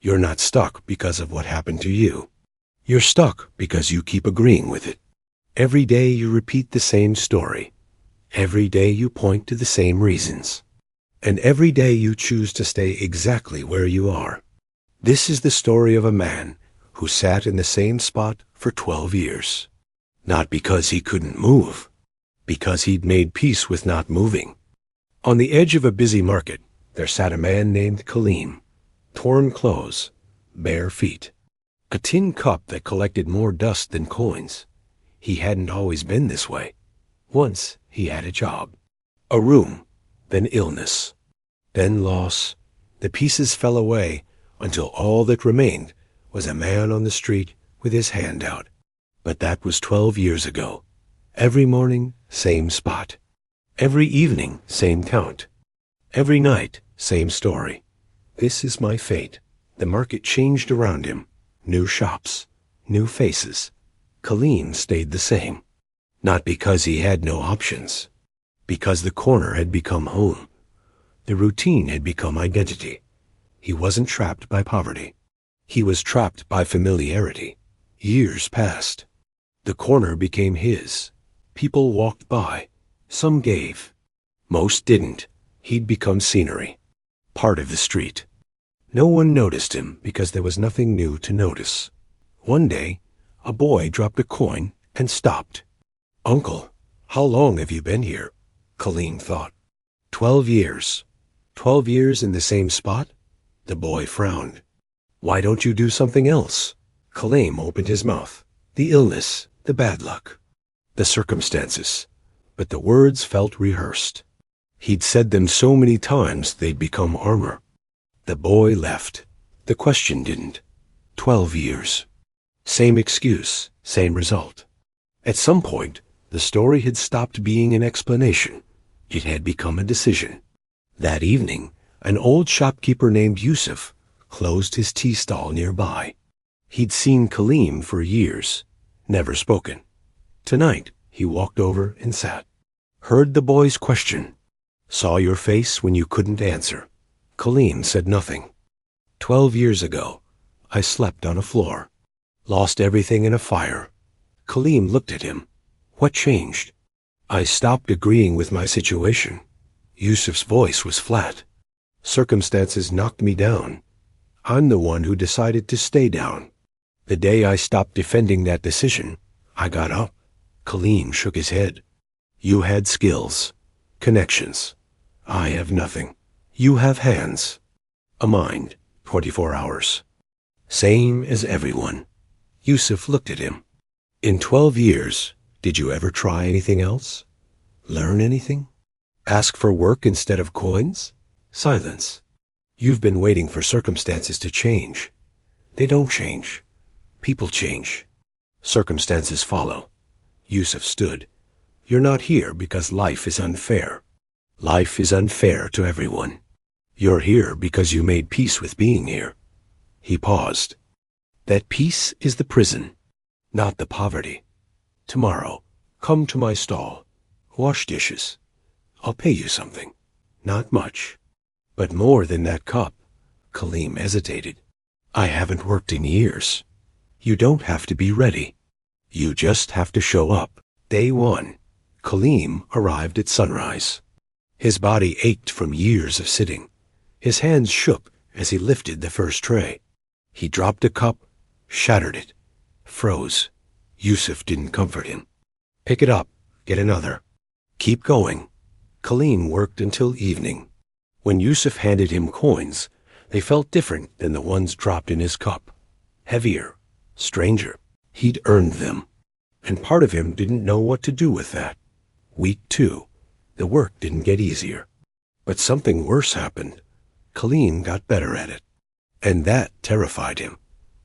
You're not stuck because of what happened to you. You're stuck because you keep agreeing with it. Every day you repeat the same story. Every day you point to the same reasons. And every day you choose to stay exactly where you are. This is the story of a man who sat in the same spot for 12 years. Not because he couldn't move, because he'd made peace with not moving. On the edge of a busy market, there sat a man named Kaleem. Torn clothes, bare feet, a tin cup that collected more dust than coins. He hadn't always been this way. Once he had a job, a room, then illness, then loss. The pieces fell away until all that remained was a man on the street with his hand out. But that was 12 years ago. Every morning, same spot. Every evening, same count. Every night, same story. This is my fate. The market changed around him. New shops, new faces. Kaleem stayed the same. Not because he had no options. Because the corner had become home. The routine had become identity. He wasn't trapped by poverty. He was trapped by familiarity. Years passed. The corner became his. People walked by. Some gave. Most didn't. He'd become scenery. Part of the street. No one noticed him because there was nothing new to notice. One day, a boy dropped a coin and stopped. "Uncle, how long have you been here?" Kaleem thought. 12 years. 12 years in the same spot? The boy frowned. "Why don't you do something else?" Kaleem opened his mouth. The illness, the bad luck, the circumstances. But the words felt rehearsed. He'd said them so many times they'd become armor. The boy left. The question didn't. 12 years. Same excuse, same result. At some point, the story had stopped being an explanation. It had become a decision. That evening, an old shopkeeper named Yusuf closed his tea stall nearby. He'd seen Kaleem for years, never spoken. Tonight, he walked over and sat. Heard the boy's question. Saw your face when you couldn't answer. Kaleem said nothing. 12 years ago, I slept on a floor. Lost everything in a fire. Kaleem looked at him. What changed? I stopped agreeing with my situation. Yusuf's voice was flat. Circumstances knocked me down. I'm the one who decided to stay down. The day I stopped defending that decision, I got up. Kaleem shook his head. You had skills, connections. I have nothing. You have hands, a mind, 24 hours. Same as everyone. Yusuf looked at him. In 12 years, did you ever try anything else? Learn anything? Ask for work instead of coins? Silence. You've been waiting for circumstances to change. They don't change. People change. Circumstances follow. Yusuf stood. You're not here because life is unfair. Life is unfair to everyone. You're here because you made peace with being here. He paused. That peace is the prison, not the poverty. Tomorrow, come to my stall. Wash dishes. I'll pay you something. Not much. But more than that cup. Kaleem hesitated. I haven't worked in years. You don't have to be ready. You just have to show up. Day one. Kaleem arrived at sunrise. His body ached from years of sitting. His hands shook as he lifted the first tray. He dropped a cup, shattered it, froze. Yusuf didn't comfort him. Pick it up, get another. Keep going. Kaleem worked until evening. When Yusuf handed him coins, they felt different than the ones dropped in his cup. Heavier, stranger. He'd earned them. And part of him didn't know what to do with that. Week 2. The work didn't get easier. But something worse happened. Kaleem got better at it. And that terrified him,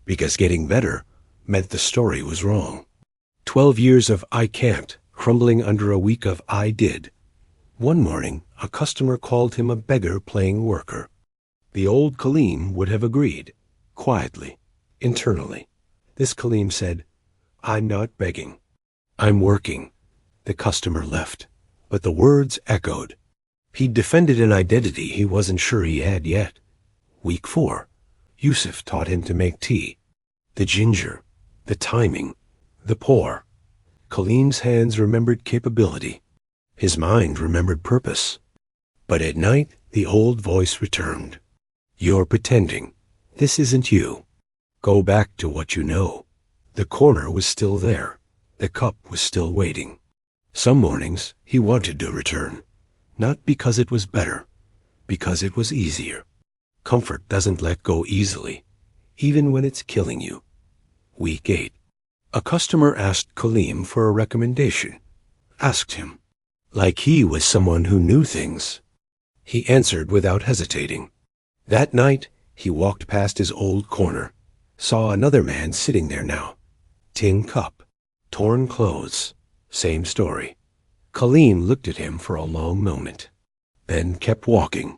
because getting better meant the story was wrong. 12 years of I can't, crumbling under a week of I did. One morning, a customer called him a beggar playing worker. The old Kaleem would have agreed, quietly, internally. This Kaleem said, I'm not begging. I'm working. The customer left, but the words echoed. He'd defended an identity he wasn't sure he had yet. Week 4. Yusuf taught him to make tea. The ginger, the timing, the pour. Kaleem's hands remembered capability. His mind remembered purpose. But at night, the old voice returned. You're pretending. This isn't you. Go back to what you know. The corner was still there. The cup was still waiting. Some mornings, he wanted to return. Not because it was better, because it was easier. Comfort doesn't let go easily, even when it's killing you. Week 8. A customer asked Kaleem for a recommendation. Asked him, like he was someone who knew things. He answered without hesitating. That night, he walked past his old corner, saw another man sitting there now. Tin cup, torn clothes, same story. Kaleem looked at him for a long moment, then kept walking.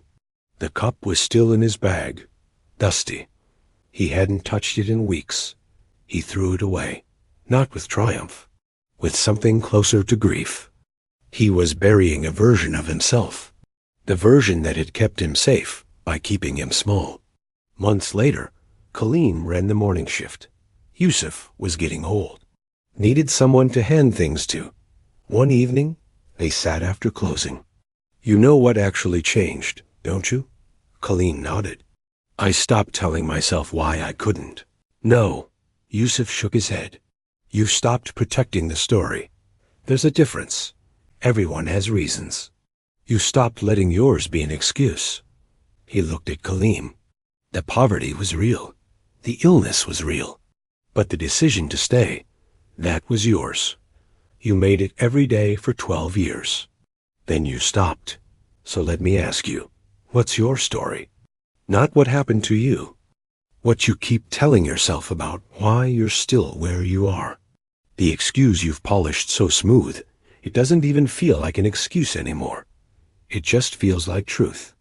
The cup was still in his bag, dusty. He hadn't touched it in weeks. He threw it away, not with triumph, with something closer to grief. He was burying a version of himself, the version that had kept him safe by keeping him small. Months later, Kaleem ran the morning shift. Yusuf was getting old, needed someone to hand things to. One evening, they sat after closing. You know what actually changed, don't you? Kaleem nodded. I stopped telling myself why I couldn't. No, Yusuf shook his head. You stopped protecting the story. There's a difference. Everyone has reasons. You stopped letting yours be an excuse. He looked at Kaleem. The poverty was real. The illness was real. But the decision to stay, that was yours. You made it every day for 12 years. Then you stopped. So let me ask you, what's your story? Not what happened to you. What you keep telling yourself about why you're still where you are. The excuse you've polished so smooth, it doesn't even feel like an excuse anymore. It just feels like truth.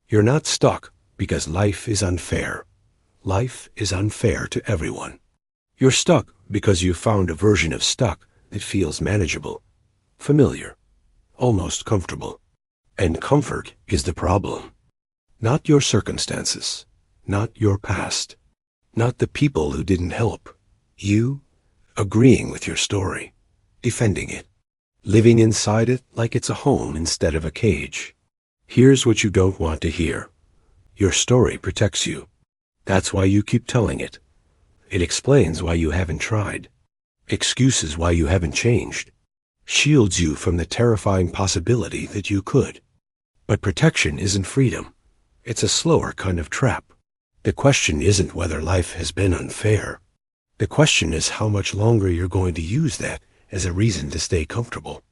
You're not stuck because life is unfair. Life is unfair to everyone. You're stuck because you found a version of stuck that feels manageable, familiar, almost comfortable. And comfort is the problem. Not your circumstances, not your past, not the people who didn't help. You agreeing with your story, defending it, living inside it like it's a home instead of a cage. Here's what you don't want to hear. Your story protects you. That's why you keep telling it. It explains why you haven't tried, excuses why you haven't changed, shields you from the terrifying possibility that you could. But protection isn't freedom. It's a slower kind of trap. The question isn't whether life has been unfair. The question is how much longer you're going to use that as a reason to stay comfortable.